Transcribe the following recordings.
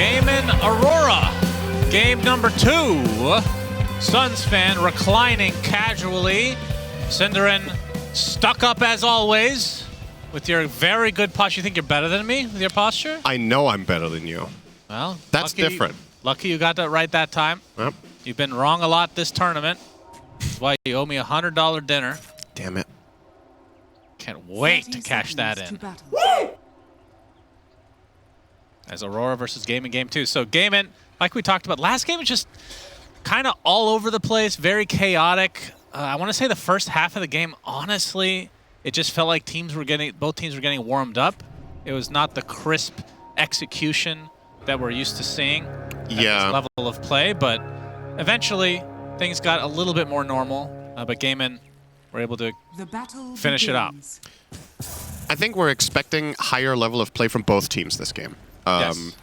Gaimin Aurora, game number 2. Suns fan reclining casually. Cinderin stuck up as always with your very good posture. You think you're better than me with your posture? I know I'm better than you. Well, that's different. Lucky you got that right that time. Yep. You've been wrong a lot this tournament. That's why you owe me a $100 dinner. Damn it. Can't wait to cash that in. As Aurora versus Gaimin game 2. So Gaimin, like we talked about, last game was just kind of all over the place, very chaotic. I want to say the first half of the game, honestly, it just felt like both teams were getting warmed up. It was not the crisp execution that we're used to seeing at this level of play, but eventually things got a little bit more normal. But Gaimin were able to finish it up. I think we're expecting higher level of play from both teams this game.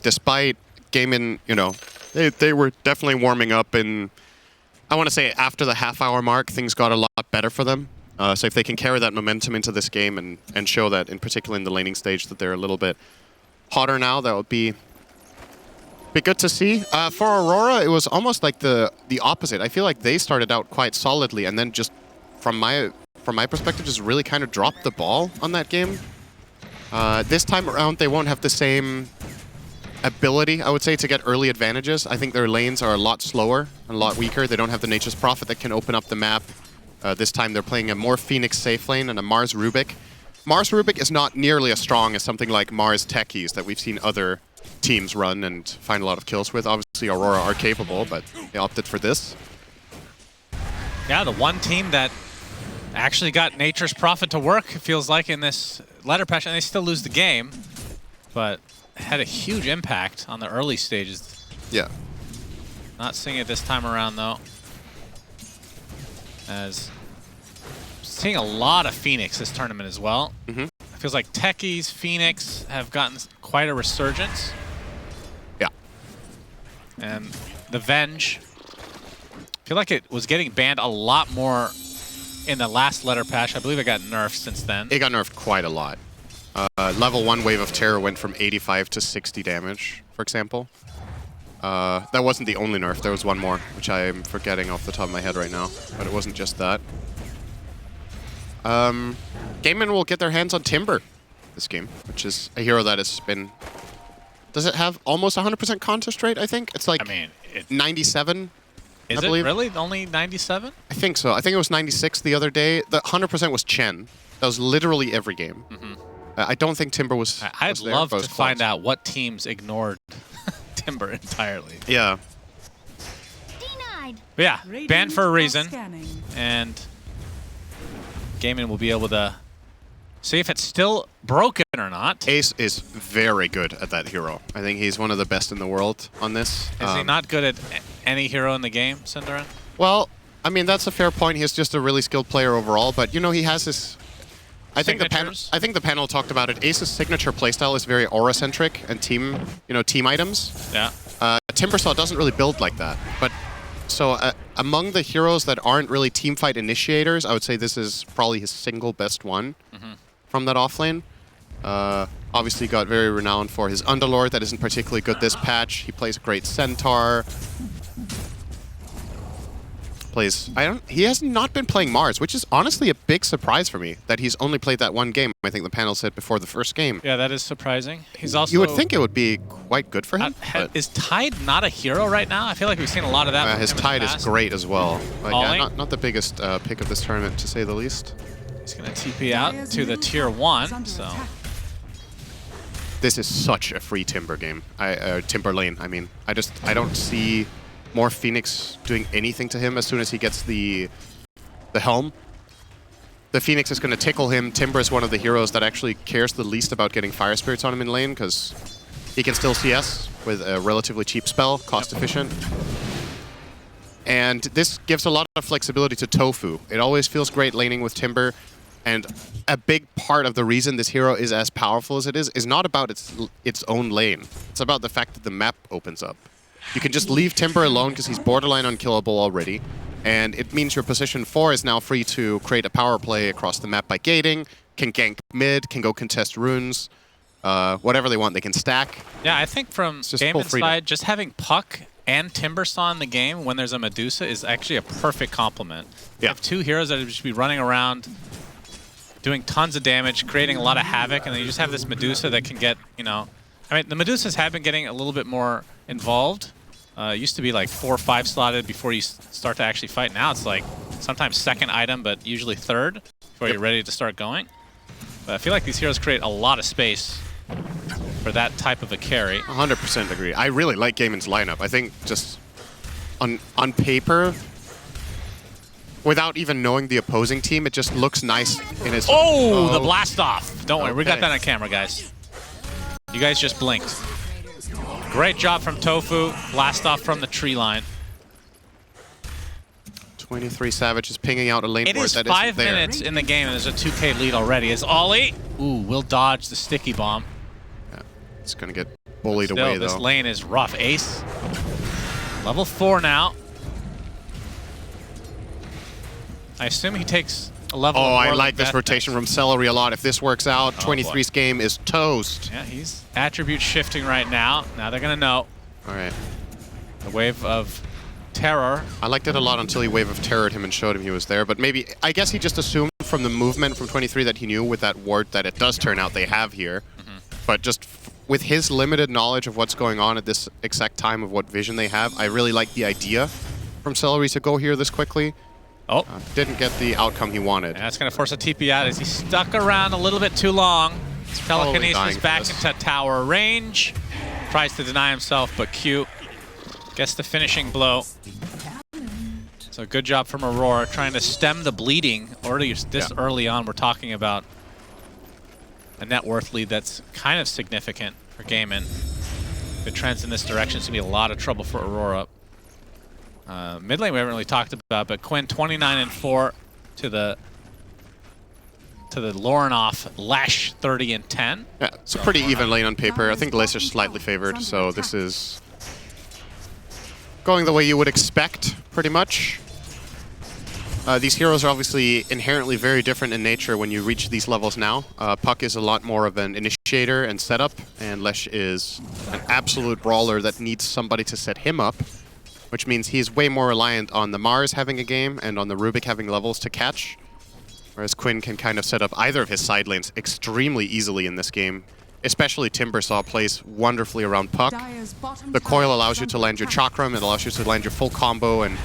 Despite Gaimin, you know, they were definitely warming up, and I want to say after the half-hour mark, things got a lot better for them. So if they can carry that momentum into this game and show that, in particular in the laning stage, that they're a little bit hotter now, that would be good to see. For Aurora, it was almost like the opposite. I feel like they started out quite solidly, and then just from my perspective, just really kind of dropped the ball on that game. This time around, they won't have the same ability, I would say, to get early advantages. I think their lanes are a lot slower and a lot weaker. They don't have the Nature's Prophet that can open up the map. This time they're playing a more Phoenix safe lane and a Mars Rubik. Mars Rubik is not nearly as strong as something like Mars Techies that we've seen other teams run and find a lot of kills with. Obviously, Aurora are capable, but they opted for this. Yeah, the one team that actually got Nature's Prophet to work, it feels like, in this ladder patch, and they still lose the game, but had a huge impact on the early stages. Yeah. Not seeing it this time around, though. As seeing a lot of Phoenix this tournament as well. It feels like Techies, Phoenix have gotten quite a resurgence. Yeah. And the Venge, I feel like it was getting banned a lot more in the last letter patch. I believe it got nerfed since then. It got nerfed quite a lot. Level 1 Wave of Terror went from 85 to 60 damage, for example. That wasn't the only nerf. There was one more, which I'm forgetting off the top of my head right now. But it wasn't just that. Gaimin will get their hands on Timber this game, which is a hero that has been... Does it have almost 100% contest rate, I think? It's like 97, Is it really only 97? I think so. I think it was 96 the other day. The 100% was Chen. That was literally every game. I don't think Timber was I'd love to find out what teams ignored Timber entirely. Yeah. But yeah, banned for a reason. And Gaimin will be able to see if it's still broken or not. Ace is very good at that hero. I think he's one of the best in the world on this. Is he not good at any hero in the game, Cinderin? Well, I mean, that's a fair point. He's just a really skilled player overall, but you know, he has his... I think the panel talked about it. Ace's signature playstyle is very aura-centric and team items. Yeah. Timbersaw doesn't really build like that. But so among the heroes that aren't really teamfight initiators, I would say this is probably his single best one from that offlane. Obviously got very renowned for his Underlord that isn't particularly good this patch. He plays a great Centaur. He has not been playing Mars, which is honestly a big surprise for me, that he's only played that one game. I think the panel said before the first game. Yeah, that is surprising. He's also... You would think it would be quite good for him. Is Tide not a hero right now? I feel like we've seen a lot of that. His Tide is great as well. Yeah, not the biggest pick of this tournament, to say the least. He's going to TP out to the tier 1, so... This is such a free Timber game. Timber lane, I mean. I don't see more Phoenix doing anything to him as soon as he gets the helm. The Phoenix is going to tickle him. Timber is one of the heroes that actually cares the least about getting Fire Spirits on him in lane, because he can still CS with a relatively cheap spell, cost efficient. And this gives a lot of flexibility to Tofu. It always feels great laning with Timber. And a big part of the reason this hero is as powerful as it is not about its own lane. It's about the fact that the map opens up. You can just leave Timber alone because he's borderline unkillable already. And it means your position 4 is now free to create a power play across the map by gating, can gank mid, can go contest runes. whatever they want. They can stack. Yeah, I think from Gaimin's side, just having Puck and Timbersaw in the game when there's a Medusa is actually a perfect complement. You have two heroes that should be running around, doing tons of damage, creating a lot of havoc, and then you just have this Medusa that can get, you know... I mean, the Medusas have been getting a little bit more involved. It used to be like 4 or 5 slotted before you start to actually fight. Now it's like sometimes second item, but usually third before you're ready to start going. But I feel like these heroes create a lot of space for that type of a carry. 100% agree. I really like Gaimin's lineup. I think just on paper, without even knowing the opposing team, it just looks nice in his... Oh, the blast off. Don't worry, we got that on camera, guys. You guys just blinked. Great job from Tofu. Blast off from the tree line. 23 Savage is pinging out a lane board that isn't there. It is 5 minutes in the game and there's a 2K lead already. Is Ollie? Ooh, will dodge the sticky bomb. Yeah, it's going to get bullied away, though. This lane is rough. Ace. Level 4 now. I assume he takes a level of I like this rotation from Celery a lot. If this works out, 23's game is toast. Yeah, he's attribute shifting right now. Now they're going to know. All right. The wave of terror. I liked it a lot until he wave of terrored him and showed him he was there. But maybe, I guess he just assumed from the movement from 23 that he knew with that ward that it does turn out they have here. But just with his limited knowledge of what's going on at this exact time of what vision they have, I really like the idea from Celery to go here this quickly. Oh. Didn't get the outcome he wanted. Yeah, that's going to force a TP out as he stuck around a little bit too long. Telekinesis back into tower range. Tries to deny himself, but Q gets the finishing blow. So good job from Aurora, trying to stem the bleeding. Already this early on, we're talking about a net worth lead that's kind of significant for Gaimin. The trends in this direction seem to be a lot of trouble for Aurora. Mid lane we haven't really talked about, but Quinn 29-4 to the Lorenoff Lesh 30-10. Yeah, it's a pretty even lane on paper. I think the Lesh are slightly favored, so this is going the way you would expect, pretty much. These heroes are obviously inherently very different in nature when you reach these levels now. Puck is a lot more of an initiator and setup, and Lesh is an absolute brawler that needs somebody to set him up, which means he's way more reliant on the Mars having a game and on the Rubik having levels to catch. Whereas Quinn can kind of set up either of his side lanes extremely easily in this game. Especially Timbersaw plays wonderfully around Puck. The coil allows you to land your Chakram, it allows you to land your full combo, and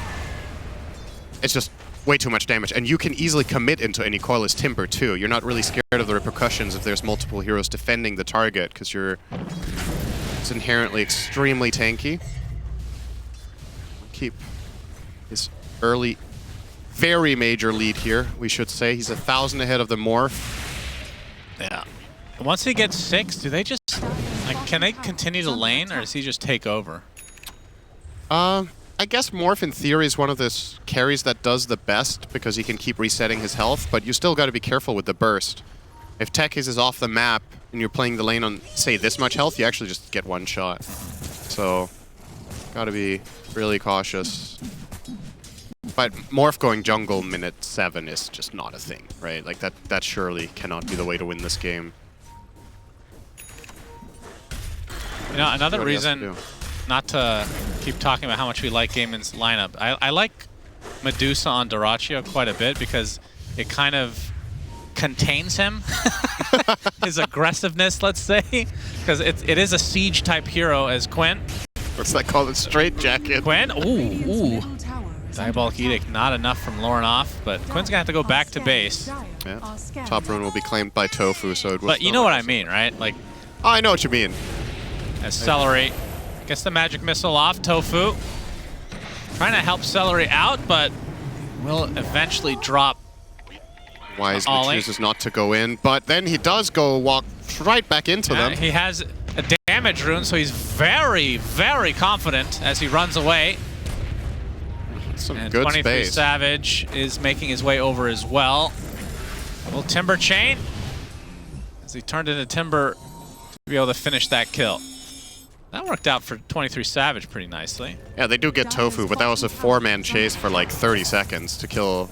it's just way too much damage. And you can easily commit into any coil as Timber too. You're not really scared of the repercussions if there's multiple heroes defending the target, because it's inherently extremely tanky. Keep his early, very major lead here, we should say. He's 1,000 ahead of the Morph. Yeah. Once he gets 6, do they just, like, can they continue to lane, or does he just take over? I guess Morph in theory is one of the carries that does the best because he can keep resetting his health, but you still got to be careful with the burst. If Tekis is off the map and you're playing the lane on, say, this much health, you actually just get one shot. So, got to be really cautious. But Morph going jungle minute 7 is just not a thing, right? Like, that surely cannot be the way to win this game. You know, another reason not to keep talking about how much we like Gaimin's lineup, I like Medusa on Dyrachyo quite a bit because it kind of contains him, his aggressiveness, let's say, because it is a siege type hero as Quinn. What's that called? A straight jacket. Quinn? Ooh. Diabolic Edict, not enough from Lorenoff, but Quinn's gonna have to go back to base. Yeah. Top rune will be claimed by Tofu, so it will. But you know what I mean, right? Like. Oh, I know what you mean. Celery gets the magic missile off. Tofu trying to help Celery out, but will eventually drop. Wisely chooses not to go in, but then he does go walk right back into them. He has a damage rune, so he's very, very confident as he runs away. Some and good 23 space. Savage is making his way over as well. A little Timber chain as he turned into Timber to be able to finish that kill. That worked out for 23 Savage pretty nicely. Yeah, they do get Tofu, but that was a 4-man chase for like 30 seconds to kill.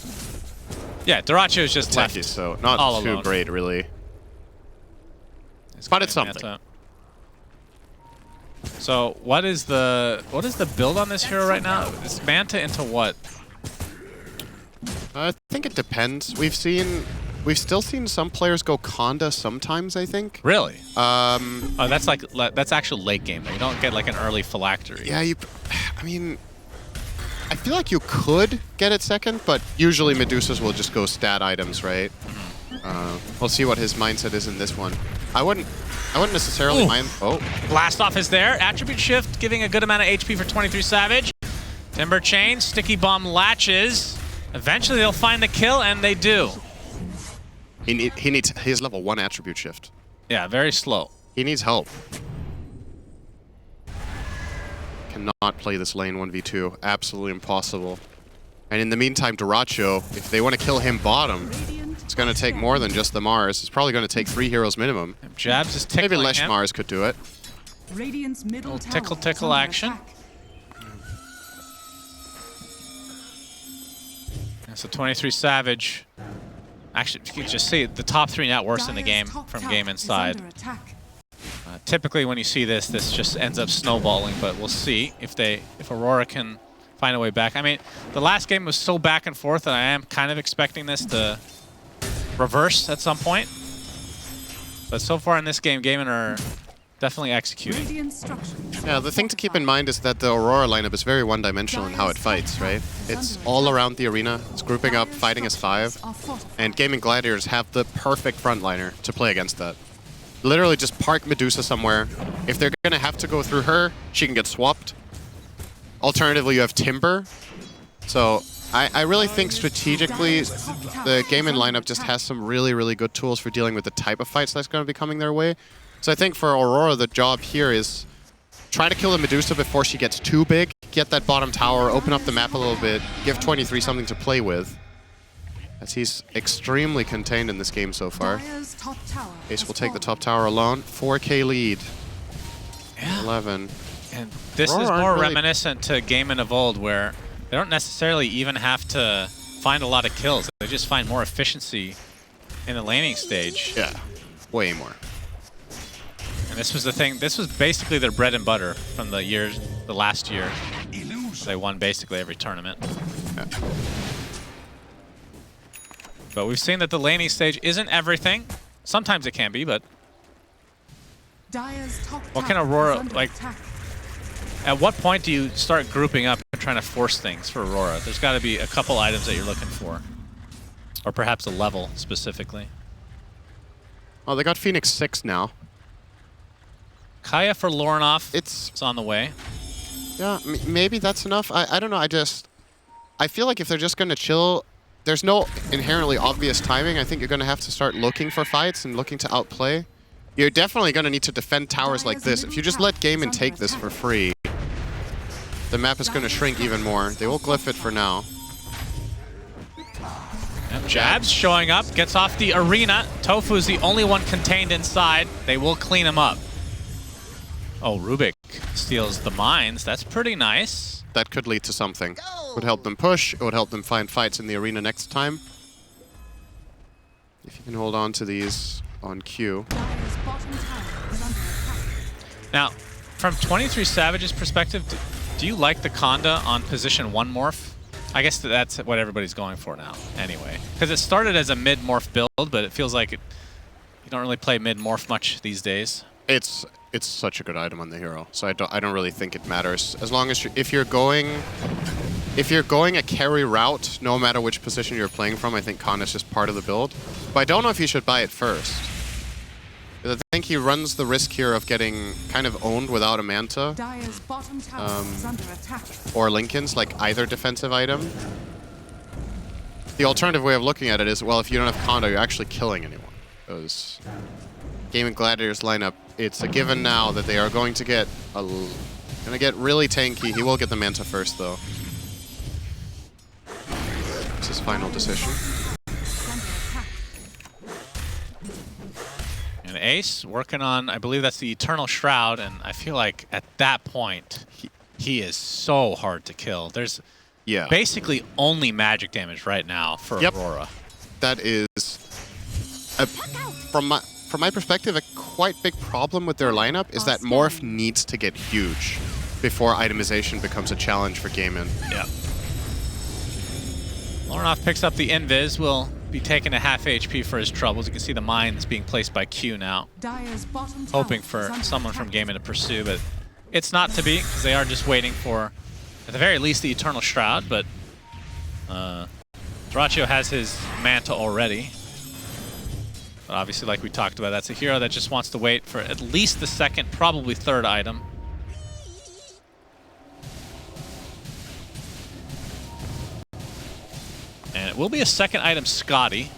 Yeah, Dyrachyo is just left so not all too alone. great, really. But it's something. Manta. So what is the build on this hero right now? Is Manta into what? I think it depends. We've still seen some players go Conda sometimes, I think. Really? Oh, that's actual late game. You don't get like an early phylactery. Yeah, I mean, I feel like you could get it second, but usually Medusas will just go stat items, right? We'll see what his mindset is in this one. I wouldn't necessarily mind. Oh, Blast off is there. Attribute shift, giving a good amount of HP for 23 Savage. Timber chain, sticky bomb latches. Eventually they'll find the kill, and they do. he has level 1 attribute shift. Yeah, very slow. He needs help. Cannot play this lane 1v2. Absolutely impossible. And in the meantime, Duracho, if they want to kill him bottom, it's going to take more than just the Mars. It's probably going to take 3 heroes minimum. Jabs is tickling Maybe Lesh him. Mars could do it. Radiant's middle tower tickle action. So 23 Savage. Actually, you can just see the top 3 net worst in the game from game inside. Typically, when you see this just ends up snowballing, but we'll see if Aurora can find a way back. I mean, the last game was so back and forth that I am kind of expecting this to reverse at some point. But so far in this game, Gaimin are definitely executing. Yeah, the thing to keep in mind is that the Aurora lineup is very one-dimensional in how it fights, right? It's all around the arena. It's grouping up, fighting as 5. And Gaimin Gladiators have the perfect frontliner to play against that. Literally just park Medusa somewhere. If they're going to have to go through her, she can get swapped. Alternatively, you have Timber. So I really think strategically, the Gaimin lineup just has some really, really good tools for dealing with the type of fights that's going to be coming their way. So I think for Aurora, the job here is try to kill the Medusa before she gets too big, get that bottom tower, open up the map a little bit, give 23 something to play with. As he's extremely contained in this game so far. Ace will take the top tower alone. 4K lead. Yeah. 11. And this is more reminiscent to Gaimin of old, where they don't necessarily even have to find a lot of kills. They just find more efficiency in the laning stage. Yeah, way more. And this was the thing. This was basically their bread and butter from the last year. They won basically every tournament. Yeah. But we've seen that the laning stage isn't everything. Sometimes it can be, but what can Aurora, like, at what point do you start grouping up and trying to force things for Aurora? There's got to be a couple items that you're looking for. Or perhaps a level, specifically. Oh, they got Phoenix 6 now. Kaya for Lornoff. It's on the way. Yeah, maybe that's enough. I don't know. I feel like if they're just going to chill, there's no inherently obvious timing. I think you're going to have to start looking for fights and looking to outplay. You're definitely going to need to defend towers like this. If you just let Gaimin take this for free, the map is going to shrink even more. They will glyph it for now. Yep, Jabs showing up, gets off the arena. Tofu's the only one contained inside. They will clean him up. Oh, Rubik steals the mines. That's pretty nice. That could lead to something. It would help them push. It would help them find fights in the arena next time. If you can hold on to these on Q. Now, from 23 Savage's perspective, do you like the Conda on position 1 morph? I guess that's what everybody's going for now, anyway. Because it started as a mid-morph build, but it feels like you don't really play mid-morph much these days. It's such a good item on the hero, so I don't really think it matters. As long as if you're going a carry route, no matter which position you're playing from, I think Khan is just part of the build. But I don't know if you should buy it first. I think he runs the risk here of getting kind of owned without a Manta. Or Linken's, like either defensive item. The alternative way of looking at it is, well, if you don't have Conda, you're actually killing anyone. Because Gaimin Gladiators lineup, it's a given now that they are going to get really tanky. He will get the Manta first, though. It's his final decision. And Ace working on, I believe that's the Eternal Shroud, and I feel like at that point, he is so hard to kill. There's basically only magic damage right now for Aurora. That is, from from my perspective, a quite big problem with their lineup is that Morph needs to get huge before itemization becomes a challenge for Gaimin. Yeah. Lornoff picks up the invis, will be taking a half HP for his troubles. You can see the mines being placed by Q now. Hoping for someone from Gaimin to pursue, but it's not to be, because they are just waiting for, at the very least, the Eternal Shroud, but Dyrachyo has his Manta already. But obviously, like we talked about, that's a hero that just wants to wait for at least the second, probably third item. And it will be a second item, Scotty.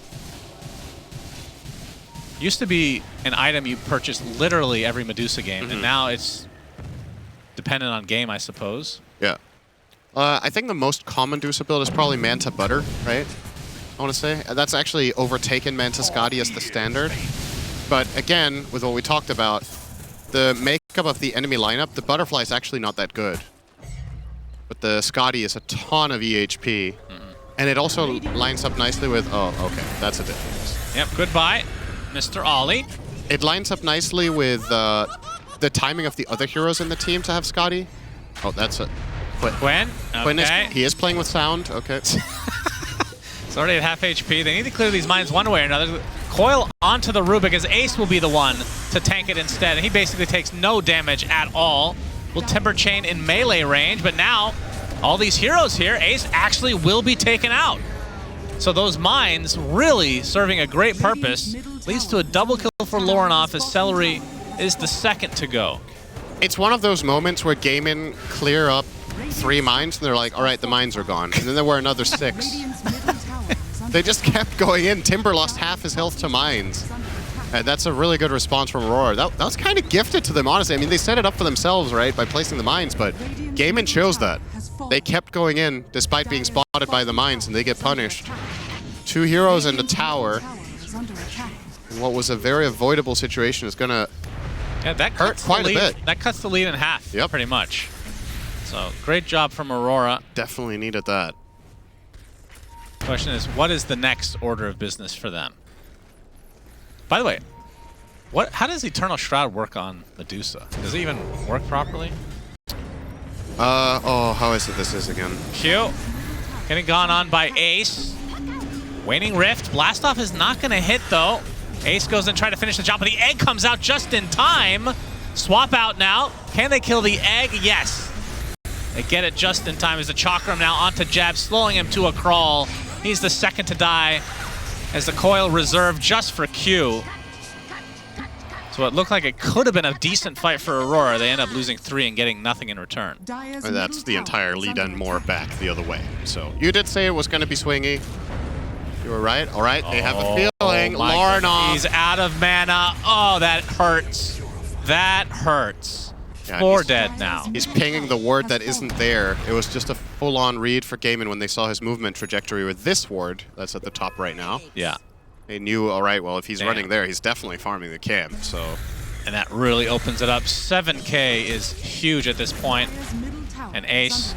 Used to be an item you purchased literally every Medusa game, and now it's dependent on game, I suppose. Yeah. I think the most common Medusa build is probably Manta Butter, right? I want to say. That's actually overtaken Manta Scotty as the standard. But again, with what we talked about, the makeup of the enemy lineup, the Butterfly is actually not that good. But the Scotty is a ton of EHP. And it also lines up nicely with... Oh, okay. That's a difference. Yep, goodbye, Mr. Ollie. It lines up nicely with the timing of the other heroes in the team to have Scotty. Oh, that's a... Quinn? Okay. He is playing with sound. Okay. It's already at half HP. They need to clear these mines one way or another. Coil onto the Rubik as Ace will be the one to tank it instead. And he basically takes no damage at all. Will Timber Chain in melee range, but now all these heroes here, Ace actually will be taken out. So those mines really serving a great purpose. Leads to a double kill for Lornoff as Celery is the second to go. It's one of those moments where Gaimin clear up 3 mines and they're like, all right, the mines are gone. And then there were another 6. They just kept going in. Timber lost half his health to mines. And that's a really good response from Aurora. That was kind of gifted to them, honestly. I mean, they set it up for themselves, right, by placing the mines, but Gaimin chose that. They kept going in despite being spotted by the mines, and they get punished. 2 heroes and a tower. And what was a very avoidable situation is going to hurt quite a bit. That cuts the lead in half, pretty much. So, great job from Aurora. Definitely needed that. Question is, what is the next order of business for them? By the way, how does Eternal Shroud work on Medusa? Does it even work properly? Oh, how is it this is again? Q. Getting gone on by Ace. Waning Rift. Blastoff is not going to hit, though. Ace goes and try to finish the job, but the egg comes out just in time. Swap out now. Can they kill the egg? Yes. They get it just in time as the Chakram now onto Jab, slowing him to a crawl. He's the second to die as the coil reserved just for Q. So it looked like it could have been a decent fight for Aurora. They end up losing 3 and getting nothing in return. And that's the entire lead and more back the other way. So you did say it was going to be swingy. You were right. All right, they have a feeling. Lornoff. He's out of mana. Oh, that hurts. That hurts. Yeah, 4 dead now. He's pinging the ward that isn't there. It was just a full-on read for Gaimin when they saw his movement trajectory with this ward that's at the top right now. Yeah. They knew, all right, well, if he's running there, he's definitely farming the camp, so... And that really opens it up. 7K is huge at this point. And Ace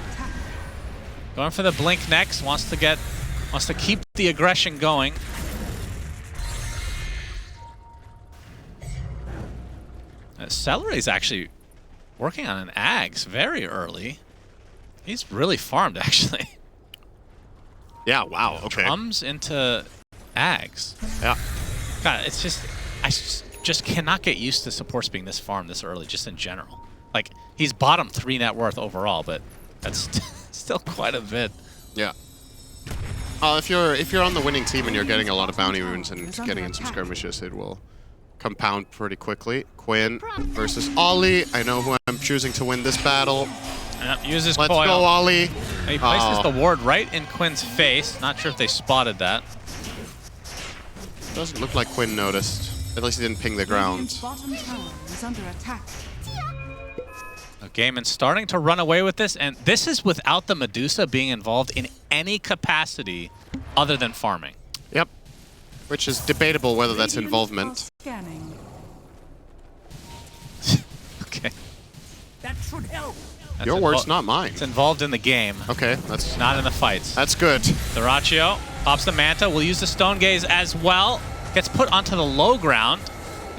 going for the blink next, wants to keep the aggression going. Celery's actually working on an Ags very early. He's really farmed, actually. Yeah, wow, okay. Drums into Ags. Yeah. God, it's just... I just cannot get used to supports being this farmed this early, just in general. Like, he's bottom 3 net worth overall, but that's still quite a bit. Yeah. If you're on the winning team and you're getting a lot of bounty runes and getting in some skirmishes, it will compound pretty quickly. Quinn versus Ollie. I know who I'm choosing to win this battle. Yep, uses Let's coil. go, Ollie. And he places the ward right in Quinn's face. Not sure if they spotted that. Doesn't look like Quinn noticed. At least he didn't ping the ground. Gaimin starting to run away with this, and this is without the Medusa being involved in any capacity other than farming. Yep. Which is debatable whether that's involvement. Okay. That should help. Your word's not mine. It's involved in the game. Okay, that's not in the fights. That's good. Dyrachyo pops the Manta. Will use the Stone Gaze as well. Gets put onto the low ground.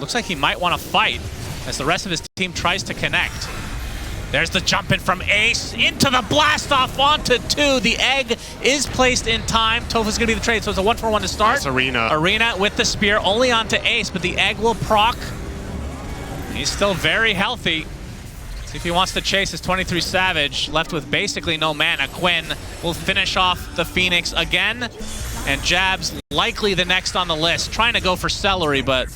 looks like he might want to fight as the rest of his team tries to connect. There's the jump in from Ace into the blast off onto 2. The egg is placed in time. Tofu's going to be the trade, so it's a 1-for-1 to start. Nice Arena. Arena with the spear only onto Ace, but the egg will proc. He's still very healthy. See if he wants to chase his 23 Savage. Left with basically no mana. Quinn will finish off the Phoenix again. And Jab's likely the next on the list. Trying to go for Celery, but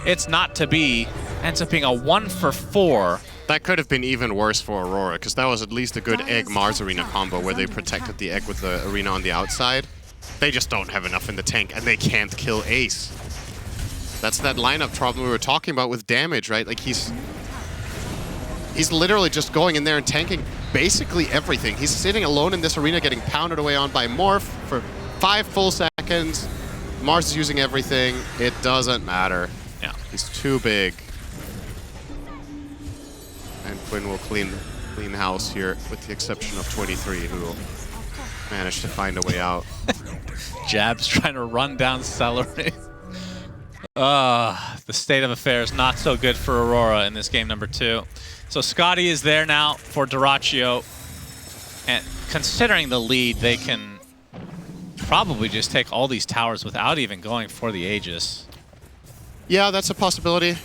it's not to be. Ends up being a 1-for-4. That could have been even worse for Aurora, because that was at least a good Egg-Mars Arena combo where they protected the egg with the Arena on the outside. They just don't have enough in the tank, and they can't kill Ace. That's that lineup problem we were talking about with damage, right? Like, he's literally just going in there and tanking basically everything. He's sitting alone in this arena getting pounded away on by Morph for 5 full seconds. Mars is using everything. It doesn't matter. Yeah. He's too big. And Quinn will clean house here, with the exception of 23, who will manage to find a way out. Jab's trying to run down Celery. The state of affairs not so good for Aurora in this game number 2. So Scotty is there now for Dyrachyo. And considering the lead, they can probably just take all these towers without even going for the Aegis. Yeah, that's a possibility.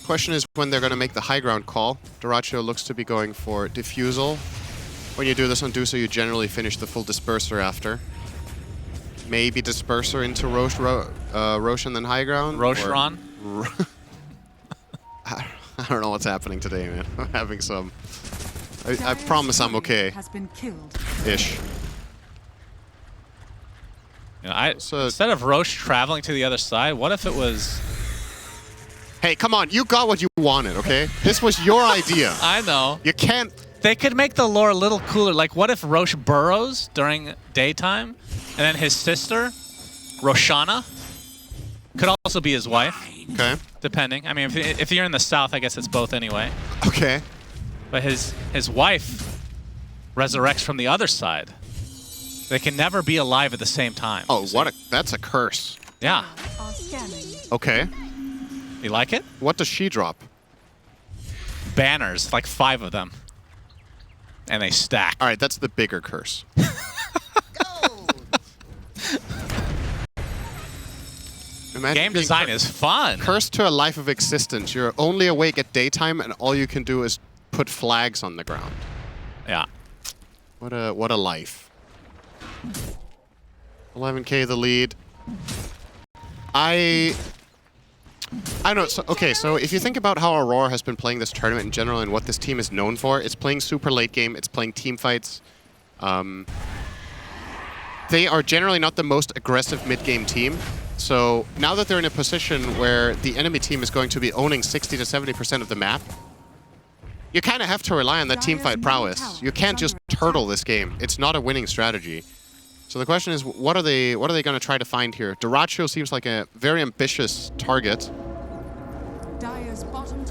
Question is when they're going to make the high ground call. Dyrachyo looks to be going for Diffusal. When you do this on Dusa, you generally finish the full Disperser after. Maybe Disperser into Roshan then high ground? Roshan? I don't know what's happening today, man. I'm having some... I promise I'm okay. Ish. You know, instead of Roche traveling to the other side, what if it was... Hey, come on. You got what you wanted, okay? This was your idea. I know. You can't... They could make the lore a little cooler. Like, what if Roche burrows during daytime, and then his sister, Roshana, could also be his wife? Okay. Depending. I mean, if you're in the south, I guess it's both anyway. Okay. But his wife resurrects from the other side. They can never be alive at the same time. Oh, that's a curse. Yeah. Okay. You like it? What does she drop? Banners, like 5 of them. And they stack. All right, that's the bigger curse. Game design is fun. Cursed to a life of existence. You're only awake at daytime, and all you can do is put flags on the ground. Yeah. What a life. 11K the lead. I don't know. So if you think about how Aurora has been playing this tournament in general and what this team is known for, it's playing super late game, it's playing team fights. They are generally not the most aggressive mid-game team. So now that they're in a position where the enemy team is going to be owning 60 to 70% of the map, you kind of have to rely on that team fight prowess. You can't just turtle this game. It's not a winning strategy. So the question is, what are they going to try to find here? Dyrachyo seems like a very ambitious target.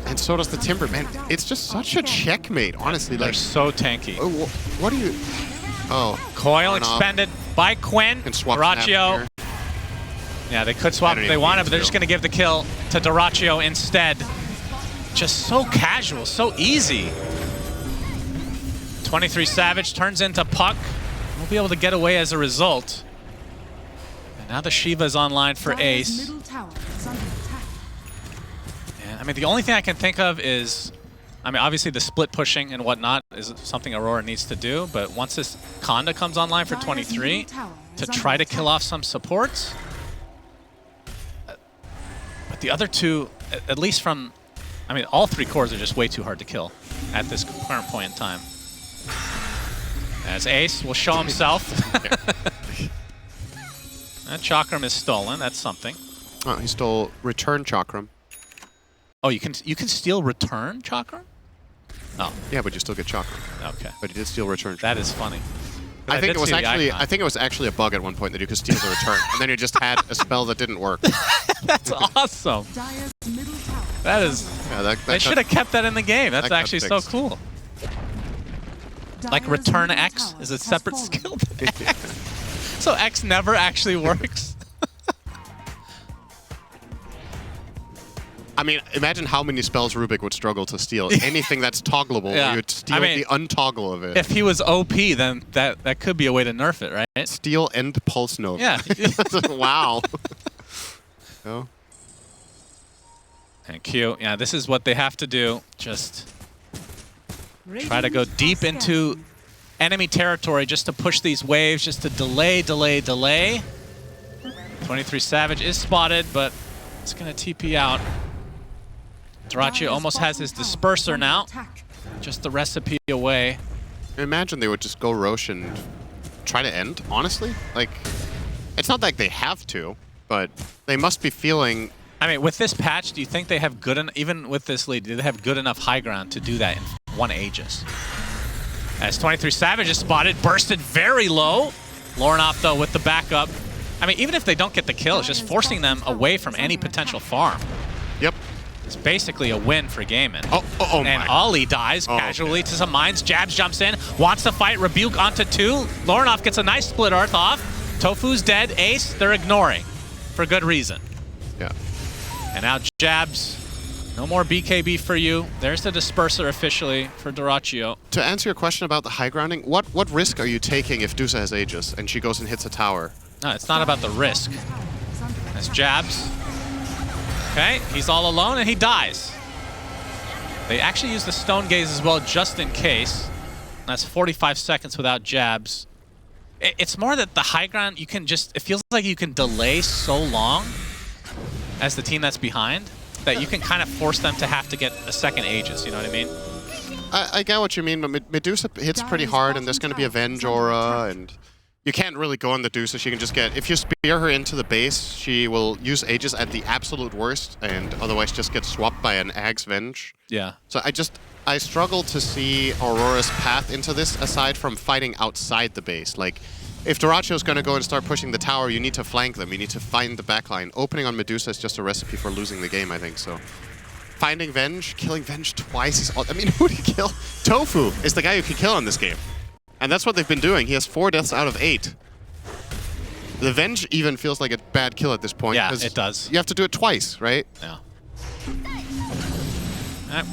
And so does the Timber. Man, it's just such a checkmate, honestly. They're like so tanky. Oh, what do you... Oh. Coil expended by Quinn. Dyrachyo. Yeah, they could swap if they wanted, but they're just going to give the kill to Dyrachyo instead. Just so casual, so easy. 23 Savage turns into Puck. We'll be able to get away as a result. And now the Shiva is online for Ace. And, I mean, the only thing I can think of is, I mean, obviously the split pushing and whatnot is something Aurora needs to do, but once this Conda comes online for 23, to try to kill off some supports. But the other two, at least from, I mean, all 3 cores are just way too hard to kill at this current point in time. As Ace will show himself. That Chakram is stolen. That's something. Oh, he stole Return Chakram. Oh, you can steal Return Chakram? Oh. Yeah, but you still get Chakram. Okay. But he did steal Return Chakram. That is funny. I think it was actually a bug at one point that you could steal the return, and then you just had a spell that didn't work. That's awesome. That is. Yeah, they should have kept that in the game. That's actually so cool. Like Return X is a separate skill than X. So X never actually works. mean, imagine how many spells Rubik would struggle to steal. Anything that's toggleable, he would steal the untoggle of it. If he was OP, then that could be a way to nerf it, right? Steal and pulse node. Yeah. Wow. Oh. And Q, yeah, this is what they have to do. Just try to go deep into enemy territory just to push these waves, just to delay. 23 Savage is spotted, but it's going to TP out. Dyrachyo almost has his disperser now. Just the recipe away. Imagine they would just go Roche and try to end, honestly. Like, it's not like they have to, but they must be feeling... I mean, with this patch, do you think they have good enough, even with this lead, do they have good enough high ground to do that in one Aegis? As 23 Savage is spotted, bursted very low. Lornoff, though, with the backup. I mean, even if they don't get the kill, it's just forcing them away from any potential farm. Yep. It's basically a win for Gaimin. Oh my. And Ollie dies casually to some mines. Jabs jumps in, wants to fight. Rebuke onto 2. Lornoff gets a nice split earth off. Tofu's dead. Ace, they're ignoring. For good reason. Yeah. And now Jabs, no more BKB for you. There's the disperser officially for Dyrachyo. To answer your question about the high grounding, what risk are you taking if Dusa has Aegis and she goes and hits a tower? No, it's not about the risk. That's Jabs. Okay, he's all alone and he dies. They actually use the Stone Gaze as well just in case. That's 45 seconds without Jabs. It's more that the high ground, you can just, it feels like you can delay so long as the team that's behind that you can kind of force them to have to get a second Aegis, you know what I mean? I get what you mean, but Medusa hits pretty hard and there's going to be Avenge Aura, and you can't really go on the Medusa. She can just get, if you spear her into the base, she will use Aegis at the absolute worst and otherwise just get swapped by an Ag's Venge. Yeah. So I struggle to see Aurora's path into this aside from fighting outside the base. Like, if Dyrachyo's going to go and start pushing the tower, you need to flank them. You need to find the backline. Opening on Medusa is just a recipe for losing the game, I think. So, finding Venge, killing Venge twice is all. I mean, who do you kill? Tofu is the guy you can kill in this game. And that's what they've been doing. He has 4 deaths out of 8. The Venge even feels like a bad kill at this point. Yeah, it does. You have to do it twice, right? Yeah.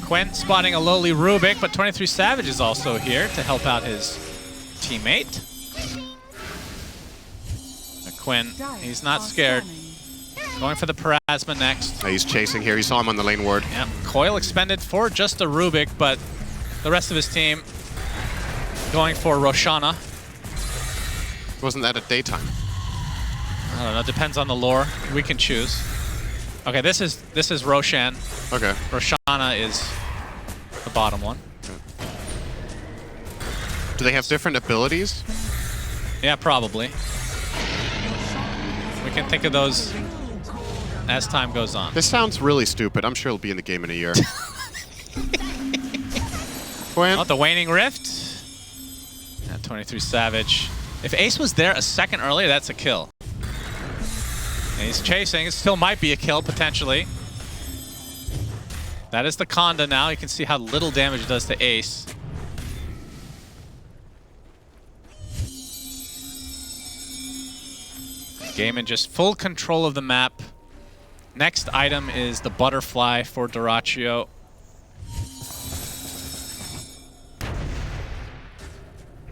Quinn spotting a lowly Rubik, but 23 Savage is also here to help out his teammate. Quinn, he's not scared. Going for the Parasma next. He's chasing here. He saw him on the lane ward. Yep. Coil expended for just a Rubik, but the rest of his team going for Roshana. Wasn't that at daytime? I don't know. Depends on the lore. We can choose. Okay, this is Roshan. Okay. Roshana is the bottom one. Do they have different abilities? Yeah, probably. We can think of those as time goes on. This sounds really stupid. I'm sure it'll be in the game in a year. Quinn. Oh, the Waning Rift. Yeah, 23 Savage. If Ace was there a second earlier, that's a kill. And he's chasing. It still might be a kill, potentially. That is the Conda now. You can see how little damage it does to Ace. Gaimin just full control of the map. Next item is the butterfly for Dyrachyo.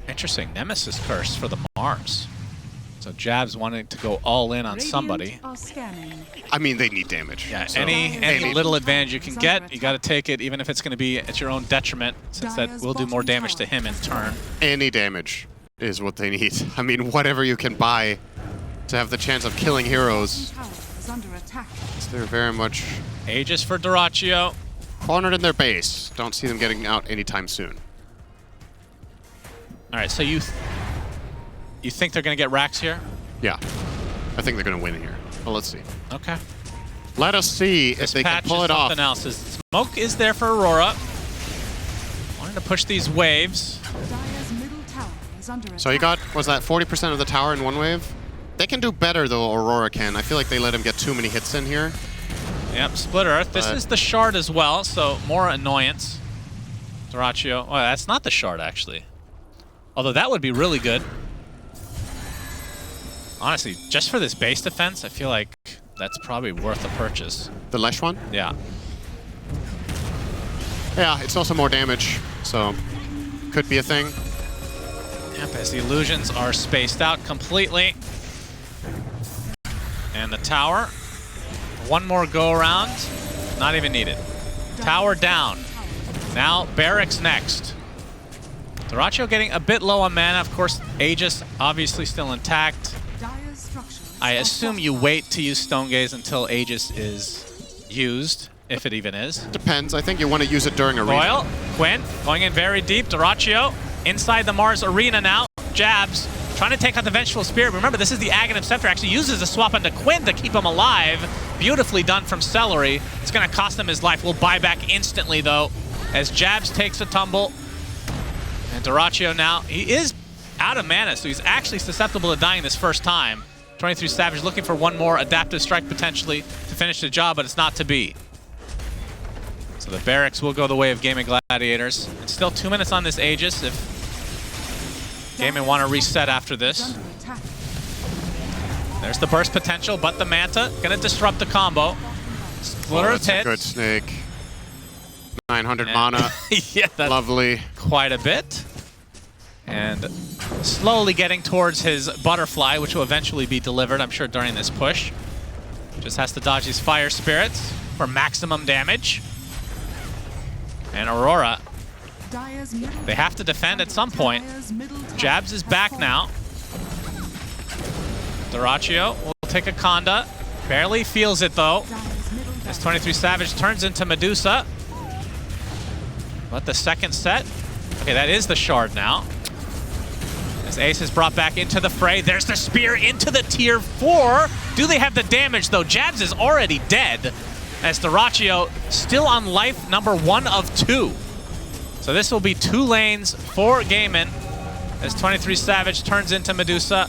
Interesting, Nemesis Curse for the Mars. So Jabs wanting to go all in on somebody. I mean, they need damage. Yeah, so. any little advantage you can get, you got to take it, even if it's going to be at your own detriment, since that will do more damage to him in turn. Any damage is what they need. I mean, whatever you can buy to have the chance of killing heroes. They're very much Aegis for Dyrachyo. cornered in their base. Don't see them getting out anytime soon. All right, so you think they're going to get racks here? Yeah, I think they're going to win here. Well, let's see. Okay. Let us see if they can pull it off. Something else. Smoke is there for Aurora. Wanting to push these waves. So he got, was that 40% of the tower in one wave? They can do better, though, Aurora can. I feel like they let him get too many hits in here. Yep, Split Earth. This is the shard as well, so more annoyance. Dyrachyo. Oh, that's not the shard, actually. Although that would be really good. Honestly, just for this base defense, I feel like that's probably worth a purchase. The Lesh one? Yeah. Yeah, it's also more damage, so could be a thing. Yep, as the illusions are spaced out completely. And the tower, one more go around, not even needed. Tower down. Now Barracks next. Dyrachyo getting a bit low on mana. Of course, Aegis obviously still intact. I assume you wait to use Stone Gaze until Aegis is used, if it even is. Depends. I think you want to use it during a Royal, Quinn going in very deep. Dyrachyo inside the Mars arena now. Jabs trying to take out the Vengeful Spirit. Remember, this is the Aghanim Scepter. Actually uses a swap onto Quinn to keep him alive. Beautifully done from Celery. It's going to cost him his life. We'll buy back instantly, though, as Jabs takes a tumble. And Dyrachyo now, he is out of mana, so he's actually susceptible to dying this first time. 23 Savage looking for one more adaptive strike potentially to finish the job, but it's not to be. So the Barracks will go the way of Gaimin Gladiators. It's still 2 minutes on this Aegis if Gaimin want to reset after this. There's the burst potential, but the Manta gonna disrupt the combo. Splitter Oh, of that's a hits. good snake. 900 mana. Yeah, that's Lovely. quite a bit. And slowly getting towards his butterfly, which will eventually be delivered, I'm sure, during this push. Just has to dodge these fire spirits for maximum damage. And Aurora, they have to defend at some point. Jabs is back now. Dyrachyo will take a Conda. Barely feels it, though. As 23 Savage turns into Medusa. But the second set. Okay, that is the shard now. As Ace is brought back into the fray. There's the spear into the tier 4. Do they have the damage, though? Jabs is already dead. As Dyrachyo still on life number 1 of 2. So this will be 2 lanes for Gaimin. As 23 Savage turns into Medusa.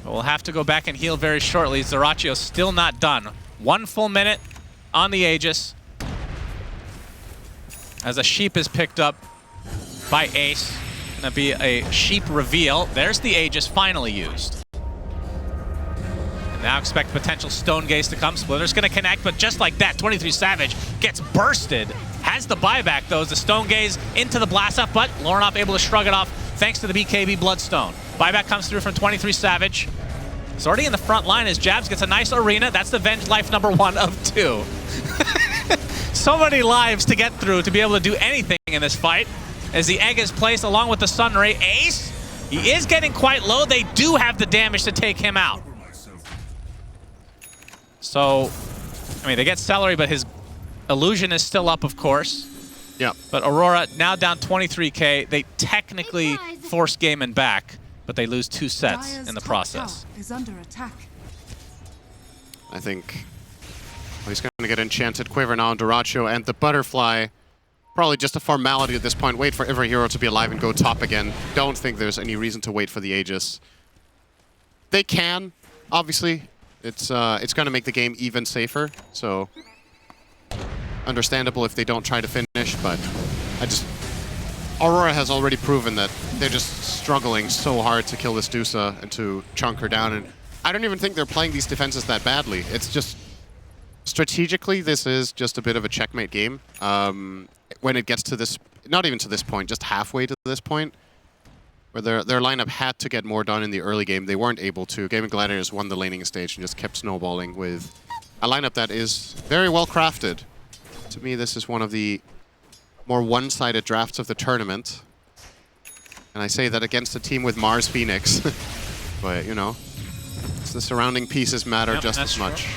But we'll have to go back and heal very shortly. Dyrachyo still not done. 1 full minute on the Aegis. As a sheep is picked up by Ace. Gonna be a sheep reveal. There's the Aegis finally used. And now expect potential Stone Gaze to come. Splitter's gonna connect, but just like that, 23 Savage gets bursted. Has the buyback, though, as the Stone Gaze into the blast off, but Lornoff able to shrug it off thanks to the BKB Bloodstone. Buyback comes through from 23 Savage. He's already in the front line as Jabs gets a nice arena. That's the Venge life number 1 of 2. So many lives to get through to be able to do anything in this fight. As the egg is placed along with the Sunray. Ace, he is getting quite low. They do have the damage to take him out. So, I mean, they get Celery, but his illusion is still up, of course. Yeah. But Aurora now down 23k. They technically force Gaimin back, but they lose 2 sets in the process. Is under attack. I think he's going to get Enchanted Quiver now on Dyrachyo, and the Butterfly, probably just a formality at this point. Wait for every hero to be alive and go top again. Don't think there's any reason to wait for the Aegis. They can, obviously. It's going to make the game even safer, so understandable if they don't try to finish, but Aurora has already proven that they're just struggling so hard to kill this Dusa and to chunk her down, and I don't even think they're playing these defenses that badly. It's just, strategically, this is just a bit of a checkmate game. When it gets to this, not even to this point, just halfway to this point, where their lineup had to get more done in the early game. They weren't able to. Gaimin Gladiators won the laning stage and just kept snowballing with a lineup that is very well crafted. To me, this is one of the more one-sided drafts of the tournament. And I say that against a team with Mars Phoenix. But, you know, the surrounding pieces matter just as much.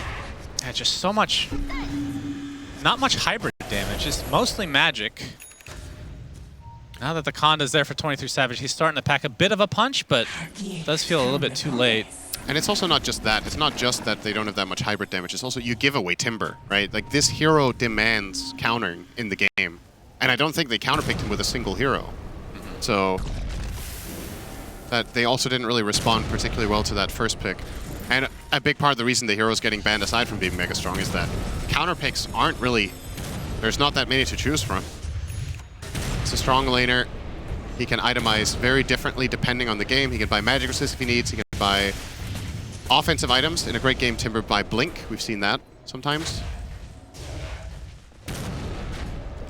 Yeah, just so much, not much hybrid damage, just mostly magic. Now that the Conda's there for 23 Savage, he's starting to pack a bit of a punch, but it does feel a little bit too late. And it's also not just that. It's not just that they don't have that much hybrid damage. It's also you give away Timber, right? Like, this hero demands countering in the game. And I don't think they counterpicked him with a single hero. So that they also didn't really respond particularly well to that first pick. And a big part of the reason the hero's getting banned, aside from being mega strong, is that counterpicks aren't really... There's not that many to choose from. It's a strong laner. He can itemize very differently depending on the game. He can buy magic resist if he needs. He can buy offensive items. In a great game, Timber buy Blink. We've seen that sometimes.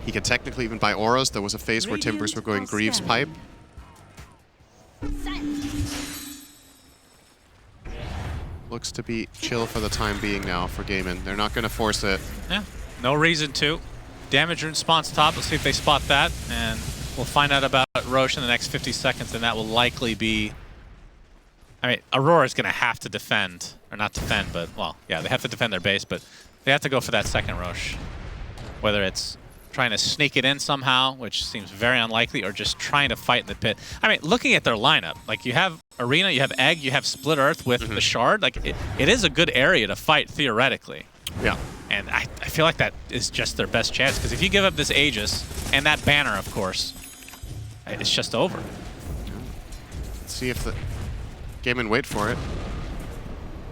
He can technically even buy auras. There was a phase where Timbers were going Greaves Pipe. Looks to be chill for the time being now for Gaimin. They're not going to force it. Yeah, no reason to. Damage rune spawns top. Let's see if they spot that. And we'll find out about Roche in the next 50 seconds, and that will likely be... I mean, Aurora's going to have to defend. Or not defend, but, well, yeah, they have to defend their base, but they have to go for that second Roche. Whether it's trying to sneak it in somehow, which seems very unlikely, or just trying to fight in the pit. I mean, looking at their lineup, like you have Arena, you have Egg, you have Split Earth with the Shard. Like it is a good area to fight theoretically. Yeah. And I feel like that is just their best chance, because if you give up this Aegis and that banner, of course, it's just over. Let's see if the Gaimin wait for it.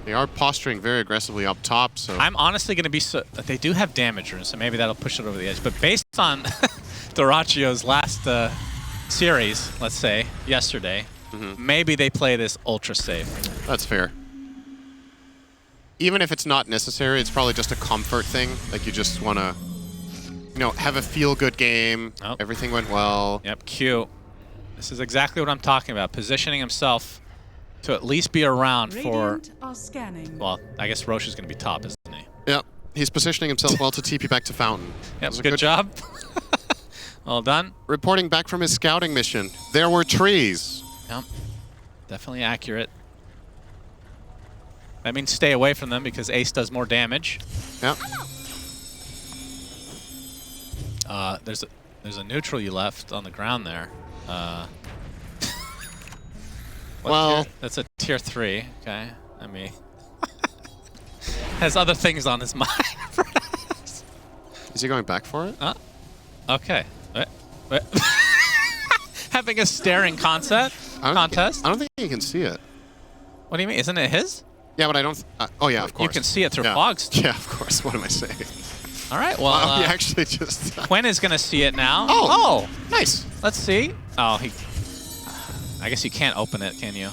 They are posturing very aggressively up top, so... I'm honestly going to be... they do have damage runes, so maybe that'll push it over the edge. But based on Doracio's last series, let's say, yesterday, maybe they play this ultra safe. That's fair. Even if it's not necessary, it's probably just a comfort thing. Like, you just want to, you know, have a feel-good game. Oh. Everything went well. Yep, Q. This is exactly what I'm talking about. Positioning himself to at least be around for... Well, I guess Roche is going to be top, isn't he? Yep. He's positioning himself well to TP back to Fountain. Yep, good job. Well done. Reporting back from his scouting mission. There were trees. Yep. Definitely accurate. That means stay away from them because Ace does more damage. Yep. There's a neutral you left on the ground there. Well, that's a tier 3. Okay, I mean, has other things on his mind. Is he going back for it? Okay. Having a staring contest. I don't think you can see it. What do you mean? Isn't it his? Yeah, but I don't. Oh yeah, of course. You can see it through fogs. Yeah, of course. What am I saying? All right. Well, he actually just. Quinn is gonna see it now. Oh, nice. Let's see. Oh, he. I guess you can't open it, can you?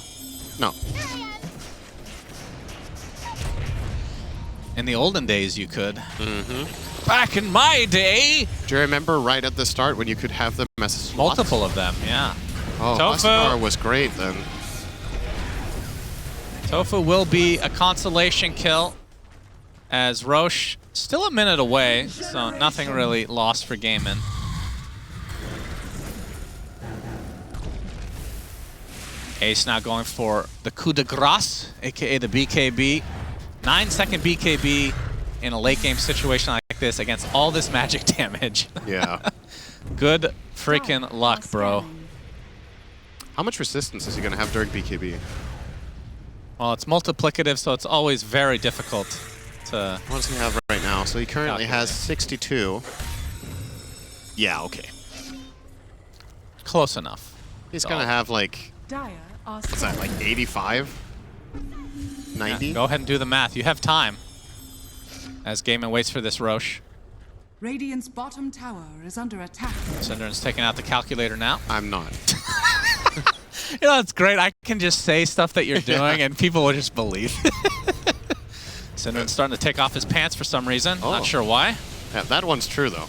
No. In the olden days, you could. Back in my day. Do you remember right at the start when you could have them as slots? Multiple of them, yeah. Oh, Tofu was great then. Tofu will be a consolation kill, as Roche still a minute away, so nothing really lost for Gaimin. Ace now going for the coup de grace, aka the BKB. 9-second BKB in a late game situation like this against all this magic damage. Yeah. Good freaking luck, bro. How much resistance is he going to have during BKB? Well, it's multiplicative, so it's always very difficult to... What does he have right now? So he currently has 62. Yeah, okay. Close enough. He's going to have like... What's that, like 85? 90? Yeah, go ahead and do the math. You have time. As Gaimin waits for this Roche. Radiant's bottom tower is under attack. Synderen's taking out the calculator now. I'm not. You know, it's great. I can just say stuff that you're doing and people will just believe. Synderen's starting to take off his pants for some reason. Oh. Not sure why. Yeah, that one's true, though.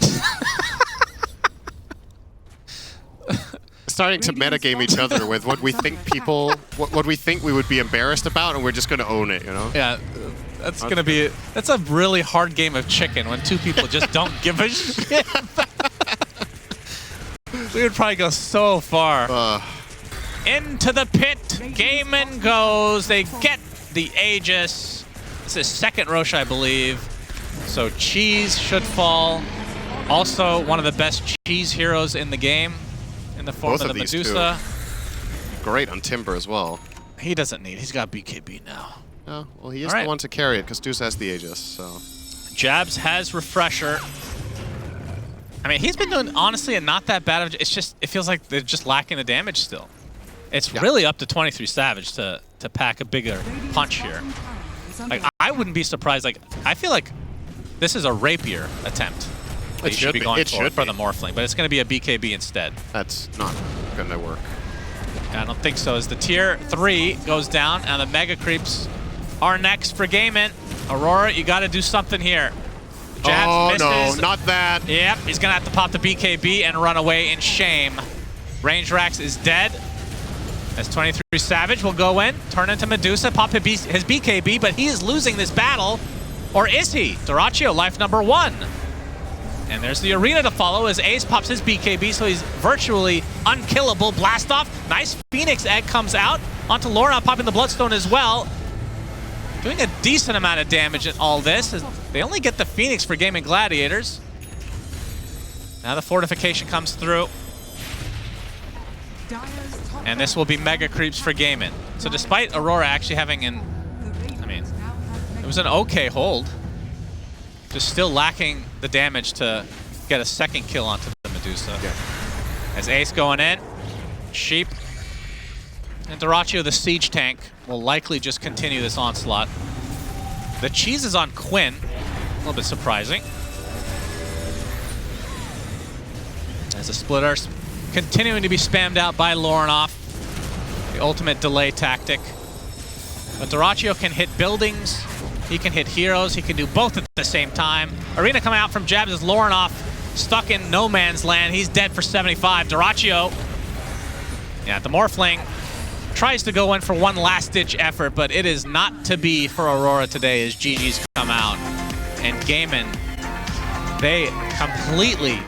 Starting to metagame each other with what we think people, what we think we would be embarrassed about, and we're just going to own it, you know? Yeah, that's going to be, that's a really hard game of chicken when two people just don't give a shit. We would probably go so far. Into the pit, Gaimin goes. They get the Aegis. This is second Roche, I believe. So Cheese should fall. Also, one of the best Cheese heroes in the game. In the form of the Medusa. Great on Timber as well. He doesn't need. He's got BKB now. Oh, well, he is the one to carry it because Deuce has the Aegis. So Jabs has Refresher. I mean, he's been doing honestly and not that bad. It's just it feels like they're just lacking the damage still. It's really up to 23 Savage to pack a bigger punch here. Like I wouldn't be surprised. Like I feel like this is a rapier attempt. It should be going for the Morphling, but it's going to be a BKB instead. That's not going to work. I don't think so. As the tier 3 goes down, and the Mega Creeps are next for Gaimin. Aurora, you got to do something here. Jabs Oh, misses. no, not that. Yep, he's going to have to pop the BKB and run away in shame. Range Rax is dead. As 23 Savage will go in, turn into Medusa, pop his BKB, but he is losing this battle. Or is he? Dyrachyo, life number 1. And there's the arena to follow as Ace pops his BKB, so he's virtually unkillable. Blast off. Nice Phoenix Egg comes out onto Lorna, popping the Bloodstone as well. Doing a decent amount of damage in all this. They only get the Phoenix for Gaimin Gladiators. Now the fortification comes through. And this will be mega creeps for Gaimin. So despite Aurora actually having it was an okay hold. Just still lacking the damage to get a second kill onto the Medusa. Yeah. As Ace going in, Sheep, and Dyrachyo, the siege tank, will likely just continue this onslaught. The cheese is on Quinn, a little bit surprising. As the splitters continuing to be spammed out by Lornoff, the ultimate delay tactic. But Dyrachyo can hit buildings, he can hit heroes, he can do both at the same time. Arena coming out from Jabs as Lornoff stuck in no man's land. He's dead for 75. Dyrachyo, the Morphling tries to go in for one last-ditch effort, but it is not to be for Aurora today as GG's come out. And Gaimin, they completely